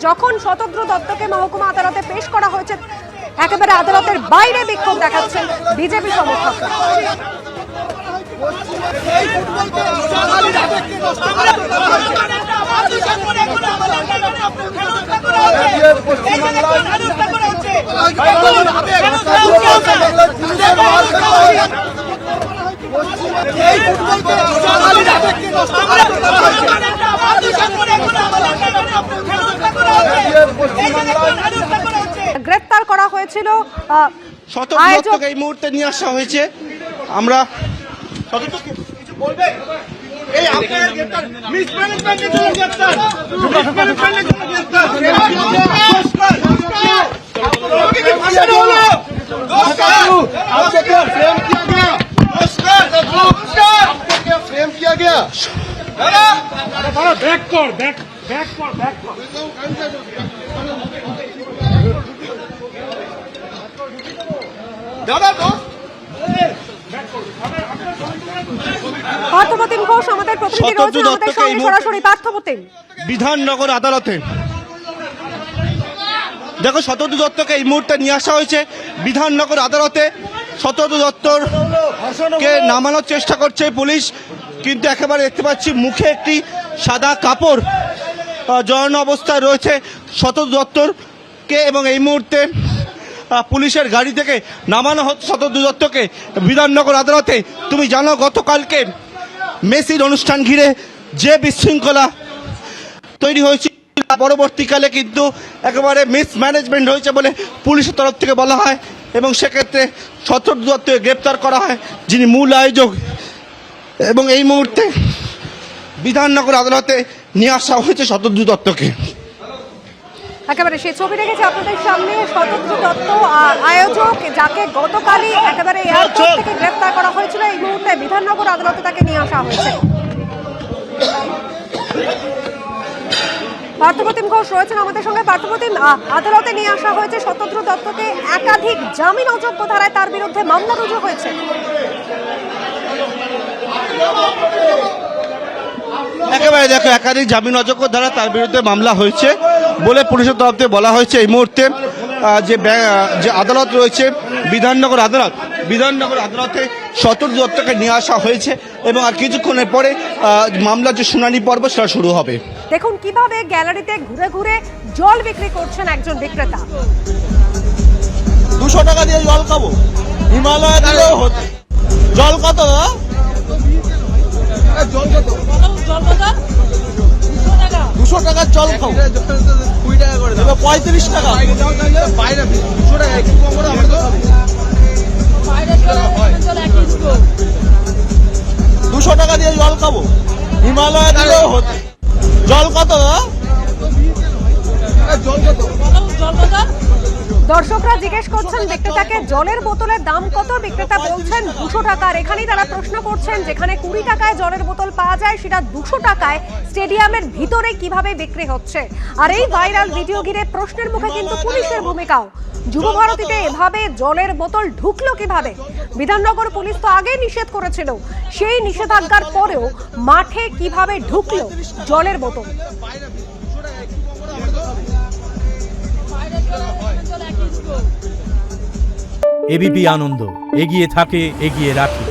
যখন শতদ্রু দত্তকে মহকুমা আদালতে পেশ করা হয়েছে একেবারে আদালতের বাইরে বিক্ষোভ দেখাচ্ছেন বিজেপি সমর্থকরা। গ্রেফতার করা হয়েছিল শতদ্রুকে এই মুহূর্তে নিয়ে আসা হয়েছে। আমরা फ्रेम किया गया পার্থপ্রতিম ঘোষ আমাদের প্রতিনিধি রয়েছে আমাদের সঙ্গে সরাসরি। পার্থপ্রতিম, বিধাননগর আদালতে দেখো শতদ্রু দত্তকে এই মুহূর্তে নিয়ে আসা হয়েছে বিধাননগর আদালতে। শতদ্রু দত্তকে নামানোর চেষ্টা করছে পুলিশ, কিন্তু একেবারে দেখতে পাচ্ছি মুখে একটি সাদা কাপড় জড়ানো অবস্থায় রয়েছে শতদ্রু দত্তকে, এবং এই মুহূর্তে পুলিশের গাড়ি থেকে নামানো হচ্ছে শতদ্রু দত্তকে বিধাননগর আদালতে। তুমি জানো গতকালকে মেসির অনুষ্ঠান ঘিরে যে বিশৃঙ্খলা তৈরি হয়েছে, পরবর্তীকালে কিন্তু একেবারে মিসম্যানেজমেন্ট হয়েছে বলে পুলিশের তরফ থেকে বলা হয়, এবং সেক্ষেত্রে শতদ্রু দত্তকে গ্রেপ্তার করা হয় যিনি মূল আয়োজক, এবং এই মুহূর্তে বিধাননগর আদালতে নিয়ে আসা হয়েছে শতদ্রু দত্তকে। একেবারে সেই ছবি রেখেছে আপনাদের সামনে। শতদ্রু দত্ত আয়োজক, যাকে গতকালই একেবারে এয়ারপোর্ট থেকে গ্রেফতার করা হয়েছিল, এই মুহূর্তে বিধাননগর আদালতে তাকে নিয়ে আসা হয়েছে। পার্থপ্রতিম ঘোষ রয়েছেন আমাদের সঙ্গে। পার্থপ্রতিম, আদালতে নিয়ে আসা হয়েছে শতদ্রু দত্তকে, একাধিক জামিন অযোগ্য ধারায় তার বিরুদ্ধে মামলা রুজু হয়েছে। একেবারে দেখো একাধিক জামিন অযোগ্য ধারা তার বিরুদ্ধে মামলা হয়েছে বলে পুলিশের তরফ থেকে বলা হয়েছে। এই মুহূর্তে যে আদালত রয়েছে বিধাননগর আদালতে শতদ্রু দত্তকে নিয়ে আসা হয়েছে, এবং আর কিছুক্ষণের পরে মামলার যে শুনানি পর্ব সেটা শুরু হবে। দেখুন কিভাবে গ্যালারিতে ঘুরে ঘুরে জল বিক্রি করছেন একজন বিক্রেতা। 200 টাকা দিয়ে জল খাবো, হিমালয় দিলেও হতো। জল কত? জল কত? 200 টাকার জল খাবো, 35 টাকা বাইরে 200 টাকা একটু কম করে আমরা তো 200 টাকা দিয়ে জল খাবো, হিমালয় দিলেও হতো। জল কত? জল কত? দর্শকরা জিজ্ঞেস করছেন বিক্রেতাকে জলের বোতলের দাম কত। বিক্রেতা বলছেন 200 টাকা। এখানেই তারা প্রশ্ন করছেন, যেখানে 20 টাকায় জলের বোতল পাওয়া যায় সেটা 200 টাকায় স্টেডিয়ামের ভিতরে কিভাবে বিক্রি হচ্ছে। আর এই ভাইরাল ভিডিও ঘিরে প্রশ্নের মুখে কিন্তু পুলিশের ভূমিকাও। যুবভারতীতে এভাবে জলের বোতল ঢুকলো কিভাবে? বিধাননগর পুলিশ তো আগে নিষেধ করেছিল, সেই নিষেধাজ্ঞার পরেও মাঠে কিভাবে ঢুকলো জলের বোতল? এবিপি আনন্দ, এগিয়ে থাকে, এগিয়ে রাখে।